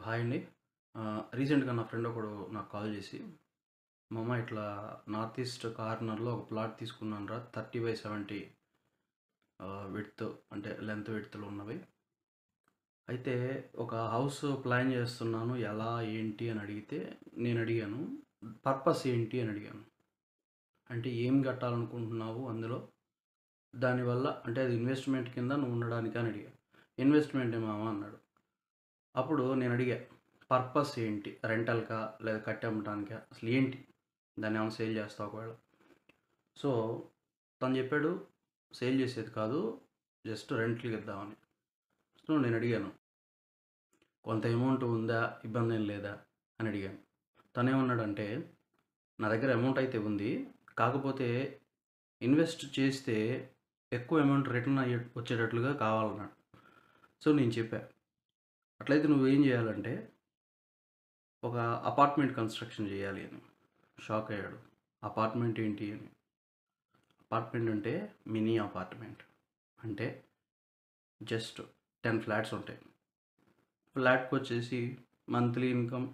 Hi అండి. రీసెంట్‌గా నా ఫ్రెండ్ ఒకడు నాకు కాల్ చేసి, మామ ఇట్లా నార్త్ ఈస్ట్ కార్నర్‌లో ఒక ప్లాట్ తీసుకున్నానురా 30/70 విడ్త్ అంటే విడ్త్‌లో ఉన్నవి. అయితే ఒక హౌస్ ప్లాన్ చేస్తున్నాను. ఎలా ఏంటి అని అడిగితే నేను అడిగాను. పర్పస్ ఏంటి అని అడిగాను. అంటే ఏం కట్టాలనుకుంటున్నావు అందులో? దానివల్ల అంటే అది ఇన్వెస్ట్‌మెంట్ కింద నువ్వు ఉండడానికా అని అడిగా. ఇన్వెస్ట్‌మెంటే మామ అన్నాడు. అప్పుడు నేను అడిగా, పర్పస్ ఏంటి? రెంటల్‌కా? లేదా కట్టి అమ్మటానికా? అసలు ఏంటి? దాన్నేమన్నా సేల్ చేస్తావా ఒకవేళ? సో, తను చెప్పాడు, సేల్ చేసేది కాదు. జస్ట్ రెంట్‌లకి ఇద్దామని. సో, నేను అడిగాను, కొంత అమౌంట్ ఉందా? ఇబ్బందేం లేదా? అని అడిగాను. తనేమన్నాడంటే, నా దగ్గర అమౌంట్ అయితే ఉంది. కాకపోతే ఇన్వెస్ట్ చేస్తే ఎక్కువ అమౌంట్ రిటర్న్ వచ్చేటట్లుగా కావాలన్నాడు. సో, నేను చెప్పా, అట్లయితే నువ్వేం చేయాలంటే ఒక అపార్ట్మెంట్ కన్స్ట్రక్షన్ చేయాలి అని. షాక్ అయ్యాడు. అపార్ట్మెంట్ ఏంటి అని. అపార్ట్మెంట్ అంటే మినీ అపార్ట్మెంట్. అంటే జస్ట్ 10 ఫ్లాట్స్ ఉంటాయి. ఫ్లాట్‌కి వచ్చేసి మంత్లీ ఇన్కమ్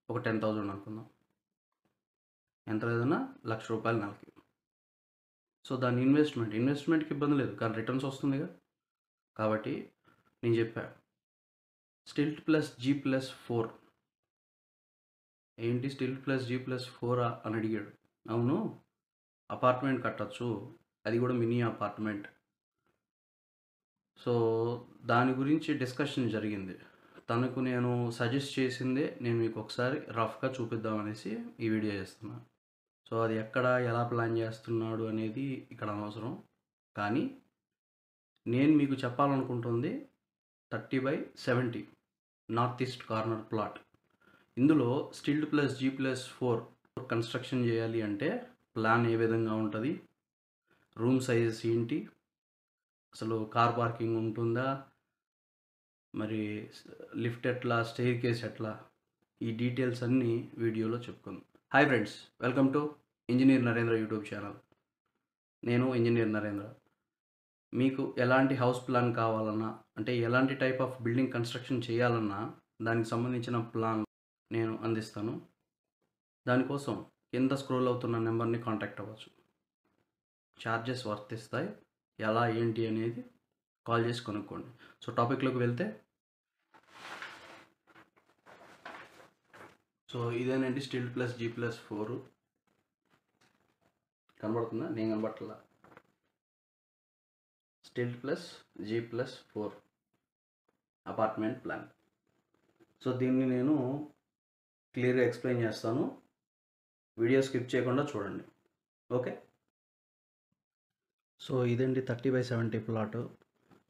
ఒక 10,000 అనుకుందాం. ఎంత లేదన్నా రూ. 1,00,000 నెలకి. సో, దాని ఇన్వెస్ట్‌మెంట్‌కి ఇబ్బంది లేదు. కానీ రిటర్న్స్ వస్తుందిగా. కాబట్టి నేను చెప్పా, స్టిల్ట్ ప్లస్ G+4. ఏంటి స్టిల్ట్ ప్లస్ G+4 అని అడిగాడు. అవును, అపార్ట్మెంట్ కట్టొచ్చు. అది కూడా మినీ అపార్ట్మెంట్. సో, దాని గురించి డిస్కషన్ జరిగింది. తనకు నేను సజెస్ట్ చేసిందే నేను మీకు ఒకసారి రఫ్‌గా చూపిద్దామనేసి ఈ వీడియో చేస్తున్నా. సో, అది ఎక్కడ, ఎలా ప్లాన్ చేస్తున్నాడు అనేది ఇక్కడ అనవసరం. కానీ నేను మీకు చెప్పాలనుకుంటుంది 30/70 నార్త్ ఈస్ట్ కార్నర్ ప్లాట్. ఇందులో స్టిల్డ్ ప్లస్ G+4 కన్స్ట్రక్షన్ చేయాలి అంటే ప్లాన్ ఏ విధంగా ఉంటది? రూమ్ సైజెస్ ఏంటి? అసలు కార్ పార్కింగ్ ఉంటుందా? మరి లిఫ్ట్ ఎట్లా? స్టెయిర్‌కేస్ ఎట్లా? ఈ డీటెయిల్స్ అన్నీ వీడియోలో చెప్పుకుందాం. Hi friends, welcome to engineer Narendra YouTube channel. నేను ఇంజినీర్ నరేంద్ర. మీకు ఎలాంటి హౌస్ ప్లాన్ కావాలన్నా, అంటే ఎలాంటి టైప్ ఆఫ్ బిల్డింగ్ కన్స్ట్రక్షన్ చేయాలన్నా దానికి సంబంధించిన ప్లాన్ నేను అందిస్తాను. దానికోసం కింద స్క్రోల్ అవుతున్న నెంబర్ని కాంటాక్ట్ అవ్వచ్చు. ఛార్జెస్ వర్తిస్తాయి. ఎలా ఏంటి అనేది కాల్ చేసి కనుక్కోండి. సో, టాపిక్‌లోకి వెళ్తే, సో ఇదేనండి స్టిల్ట్ ప్లస్ G+4. కనబడుతుందా? నేను కనబడట్లా. Stilt plus G+4 apartment plan. So, దీన్ని నేను క్లియర్‌గా ఎక్స్‌ప్లెయిన్ చేస్తాను. వీడియో స్కిప్ చేయకుండా చూడండి. ఓకే. సో, ఇదండి 30/70 ప్లాట్.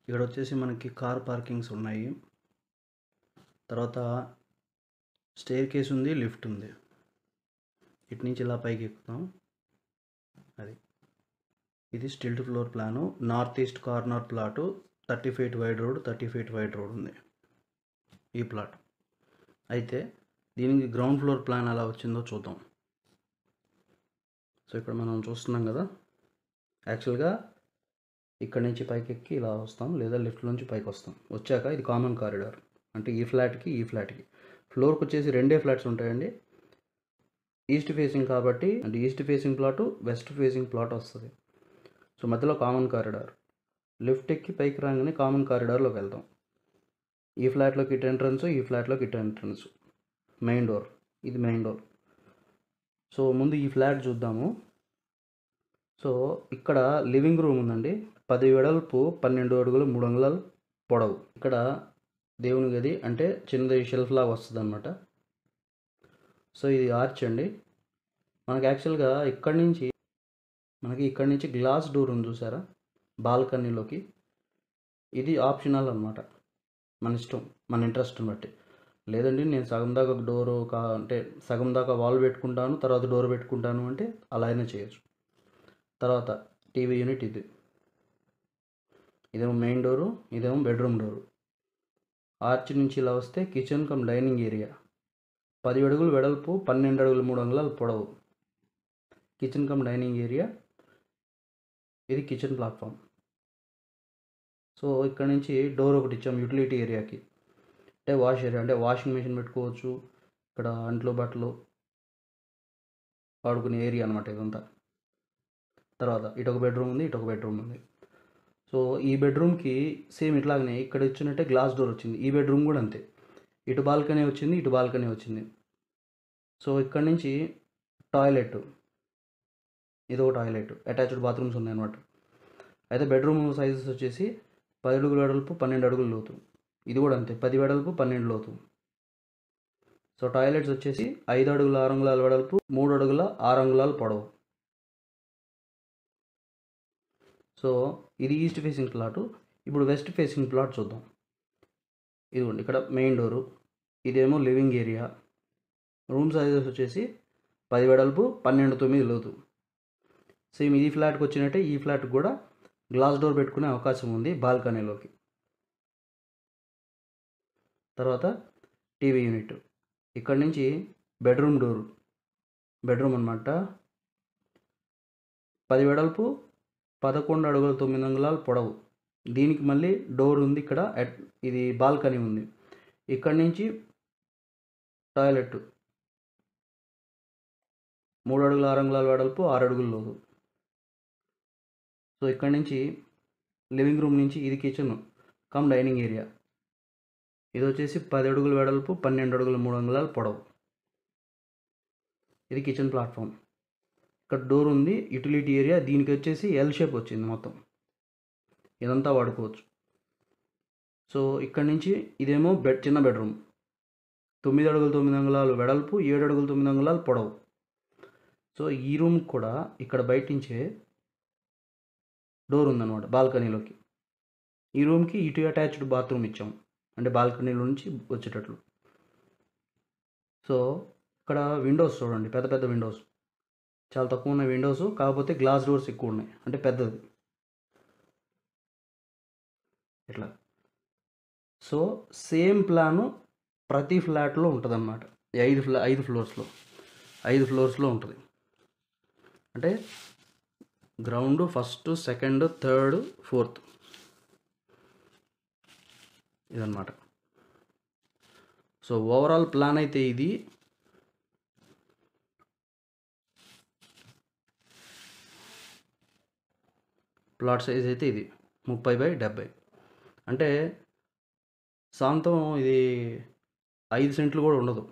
ఇక్కడ వచ్చేసి మనకి కార్ పార్కింగ్స్ ఉన్నాయి. తర్వాత స్టెయిర్ కేస్ ఉంది, లిఫ్ట్ ఉంది. ఇటు నుంచి ఇలా పైకి ఎక్కుతాం. అది. ఇది stilt floor plan. North east corner plot. 30 feet wide road, 30 feet wide road ఉంది ఈ ప్లాట్. అయితే దీనికి గ్రౌండ్ ఫ్లోర్ ప్లాన్ ఎలా వచ్చిందో చూద్దాం. సో, ఇక్కడ మనం చూస్తున్నాం కదా, యాక్చువల్గా ఇక్కడ నుంచి పైకి ఎక్కి ఇలా వస్తాం, లేదా లిఫ్ట్ నుంచి పైకి వస్తాం. వచ్చాక ఇది కామన్ కారిడార్. అంటే ఈ ఫ్లాట్కి ఫ్లోర్కి వచ్చేసి రెండే ఫ్లాట్స్ ఉంటాయండి. ఈస్ట్ ఫేసింగ్ కాబట్టి, అంటే east facing plot, west facing plot వస్తుంది. సో, మధ్యలో కామన్ కారిడార్. లిఫ్ట్ ఎక్కి పైకి రాగానే కామన్ కారిడార్లోకి వెళ్దాం. ఈ ఫ్లాట్లోకి ఇటు ఎంట్రన్స్, ఈ ఫ్లాట్లోకి ఇటు ఎంట్రన్స్. Main door. ఇది మెయిన్ డోర్. సో, ముందు ఈ ఫ్లాట్ చూద్దాము. సో, ఇక్కడ లివింగ్ రూమ్ ఉందండి. 10 వెడల్పు, 12 అడుగులు 3 అంగుళాలు పొడవు. ఇక్కడ దేవుని గది, అంటే చిన్నది షెల్ఫ్ లాగా వస్తుంది అనమాట. సో, ఇది ఆర్చ్ అండి. మనకి యాక్చువల్గా ఇక్కడ నుంచి గ్లాస్ డోర్ ఉంది చూసారా, బాల్కనీలోకి. ఇది ఆప్షనల్ అనమాట. మన ఇష్టం, మన ఇంట్రెస్ట్ని బట్టి. లేదండి నేను సగం దాకా డోరు అంటే సగం దాకా వాల్ పెట్టుకుంటాను, తర్వాత డోర్ పెట్టుకుంటాను అంటే అలా అయినా చేయొచ్చు. తర్వాత టీవీ యూనిట్ ఇది. ఇదేమో మెయిన్ డోరు, ఇదేమో బెడ్రూమ్ డోరు. ఆర్చ్ నుంచి ఇలా వస్తే కిచెన్ కమ్ డైనింగ్ ఏరియా. 10 అడుగులు వెడల్పు, 12 అడుగులు 3 అంగుళాలు పొడవు. Kitchen cum dining area. ఇది కిచెన్ ప్లాట్ఫామ్. సో, ఇక్కడ నుంచి డోర్ ఒకటి ఇచ్చాం యూటిలిటీ ఏరియాకి. అంటే వాష్ ఏరియా, అంటే వాషింగ్ మెషిన్ పెట్టుకోవచ్చు, ఇక్కడ అంట్లు బట్టలు వాడుకునే ఏరియా అనమాట ఇదంతా. తర్వాత ఇటొక బెడ్రూమ్ ఉంది, ఇటొక బెడ్రూమ్ ఉంది. సో ఈ బెడ్రూమ్కి సేమ్ ఇట్లాగనే ఇక్కడ ఇచ్చినట్టే గ్లాస్ డోర్ వచ్చింది. ఈ బెడ్రూమ్ కూడా అంతే, ఇటు బాల్కనీ వచ్చింది, ఇటు బాల్కనీ వచ్చింది. సో ఇక్కడ నుంచి టాయిలెట్, ఇదో టాయిలెట్, అటాచ్డ్ బాత్రూమ్స్ ఉన్నాయన్నమాట. అయితే బెడ్రూమ్ సైజెస్ వచ్చేసి 10 అడుగుల వెడల్పు, 12 అడుగుల లోతు. ఇది కూడా అంతే, 10 వెడల్పు, 12 లోతు. సో టాయిలెట్స్ వచ్చేసి 5 అడుగుల 6 అంగుళాల వెడల్పు, 3 అడుగుల 6 అంగుళాల పొడవు. సో ఇది ఈస్ట్ ఫేసింగ్ ప్లాటు. ఇప్పుడు వెస్ట్ ఫేసింగ్ ప్లాట్ చూద్దాం. ఇదిగోండి, ఇక్కడ మెయిన్ డోరు, ఇదేమో లివింగ్ ఏరియా. రూమ్ సైజెస్ వచ్చేసి 10 వెడల్పు, 12.9 లోతు. సేమ్ ఈ ఫ్లాట్కి వచ్చినట్టే ఈ ఫ్లాట్కి కూడా గ్లాస్ డోర్ పెట్టుకునే అవకాశం ఉంది బాల్కనీలోకి. తర్వాత టీవీ యూనిట్, ఇక్కడ నుంచి బెడ్రూమ్ డోరు, బెడ్రూమ్ అనమాట, 10 వెడల్పు, 11 అడుగుల 9 అంగుళాల పొడవు. దీనికి మళ్ళీ డోర్ ఉంది ఇక్కడ, ఇది బాల్కనీ ఉంది. ఇక్కడ నుంచి టాయిలెట్ 3 అడుగుల 6 అంగుళాల వెడల్పు, 6 అడుగుల లోతు. సో ఇక్కడ నుంచి లివింగ్ రూమ్ నుంచి ఇది కిచెన్ కమ్ డైనింగ్ ఏరియా. ఇది వచ్చేసి 10 అడుగుల వెడల్పు, 12 అడుగుల 3 అంగుళాల పొడవు. ఇది కిచెన్ ప్లాట్ఫామ్. ఇక్కడ డోర్ ఉంది, యూటిలిటీ ఏరియా. దీనికి వచ్చేసి ఎల్ షేప్ వచ్చింది మొత్తం, ఇదంతా వాడుకోవచ్చు. సో ఇక్కడ నుంచి ఇదేమో చిన్న బెడ్రూమ్, 9 అడుగుల 9 అంగుళాలు వెడల్పు, 7 అడుగుల 9 అంగుళాలు పొడవు. సో ఈ రూమ్ కూడా ఇక్కడ బయట నుంచే డోర్ ఉందన్నమాట బాల్కనీలోకి. ఈ రూమ్కి ఇటు అటాచ్డ్ బాత్రూమ్ ఇచ్చాం, అంటే బాల్కనీలో నుంచి వచ్చేటట్లు. సో ఇక్కడ విండోస్ చూడండి, పెద్ద పెద్ద విండోస్, చాలా తక్కువ ఉన్నాయి విండోస్, కాకపోతే గ్లాస్ డోర్స్ ఎక్కువ ఉన్నాయి, అంటే పెద్దది ఇట్లా. సో సేమ్ ప్లాను ప్రతి ఫ్లాట్లో ఉంటుంది అన్నమాట. 5 ఫ్లోర్స్లో ఉంటుంది. అంటే ground, first, second, third, fourth, ఇదన్నమాట. సో ఓవరాల్ ప్లాన్ అయితే ఇది. ప్లాట్ సైజ్ అయితే ఇది 30x70. అంటే సాంతం ఇది 5 సెంట్లు కూడా ఉండదు.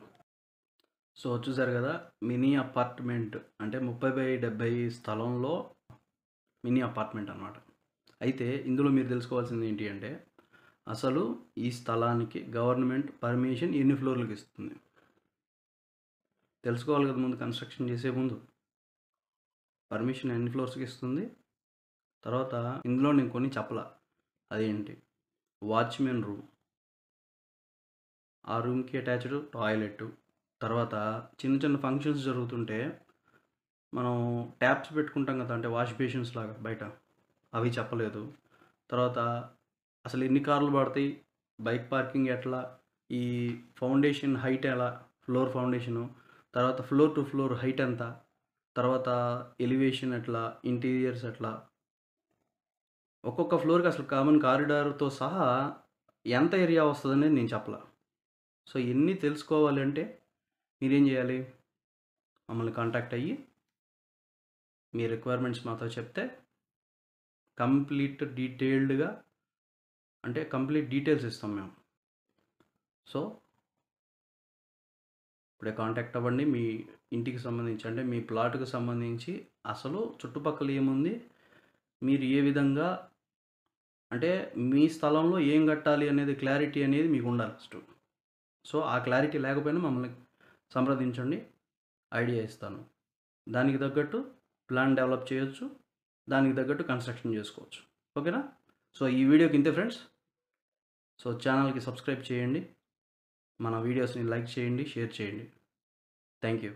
సో చూసారు కదా, మినీ అపార్ట్మెంట్, అంటే 30x70 స్థలంలో మినీ అపార్ట్మెంట్ అన్నమాట. అయితే ఇందులో మీరు తెలుసుకోవాల్సింది ఏంటి అంటే, అసలు ఈ స్థలానికి గవర్నమెంట్ పర్మిషన్ ఎన్ని ఫ్లోర్లకు ఇస్తుంది తెలుసుకోవాలి కదా. ముందు కన్స్ట్రక్షన్ చేసే ముందు పర్మిషన్ ఎన్ని ఫ్లోర్స్కి ఇస్తుంది. తర్వాత ఇందులో నేను కొన్ని చెప్పలా, అదేంటి, వాచ్మెన్ రూమ్, ఆ రూమ్కి అటాచ్డ్ టాయిలెట్. తర్వాత చిన్న చిన్న ఫంక్షన్స్ జరుగుతుంటే మనం ట్యాప్స్ పెట్టుకుంటాం కదా, అంటే వాష్ బేసిన్స్ లాగా బయట, అవి చెప్పలేదు. తర్వాత అసలు ఎన్ని కార్లు పడతాయి, బైక్ పార్కింగ్ ఎట్లా, ఈ ఫౌండేషన్ హైట్ ఎలా, ఫ్లోర్ ఫౌండేషను, తర్వాత ఫ్లోర్ టు ఫ్లోర్ హైట్ ఎంత, తర్వాత ఎలివేషన్ ఎట్లా, ఇంటీరియర్స్ ఎట్లా, ఒక్కొక్క ఫ్లోర్కి అసలు కామన్ కారిడార్తో సహా ఎంత ఏరియా వస్తుందనేది నేను చెప్పలా. సో ఇవన్నీ తెలుసుకోవాలి అంటే మీరేం చేయాలి, మమ్మల్ని కాంటాక్ట్ అయ్యి మీ రిక్వైర్మెంట్స్ మాతో చెప్తే కంప్లీట్ డీటెయిల్డ్గా, అంటే కంప్లీట్ డీటెయిల్స్ ఇస్తాం మేము. సో ఇప్పుడే కాంటాక్ట్ అవ్వండి. మీ ఇంటికి సంబంధించి, అంటే మీ ప్లాట్కి సంబంధించి అసలు చుట్టుపక్కల ఏముంది, మీరు ఏ విధంగా, అంటే మీ స్థలంలో ఏం కట్టాలి అనేది క్లారిటీ అనేది మీకు ఉండాలి ఫస్ట్. సో ఆ క్లారిటీ లేకపోయినా మమ్మల్ని సంప్రదించండి, ఐడియా ఇస్తాను. దానికి తగ్గట్టు ప్లాన్ డెవలప్ చేయొచ్చు, దానికి తగ్గట్టు కన్స్ట్రక్షన్ చేసుకోవచ్చు. ఓకేనా? సో ఈ వీడియోకి ఇంతే ఫ్రెండ్స్. సో ఛానల్కి సబ్స్క్రైబ్ చేయండి, మన వీడియోస్ని లైక్ చేయండి, షేర్ చేయండి. Thank you.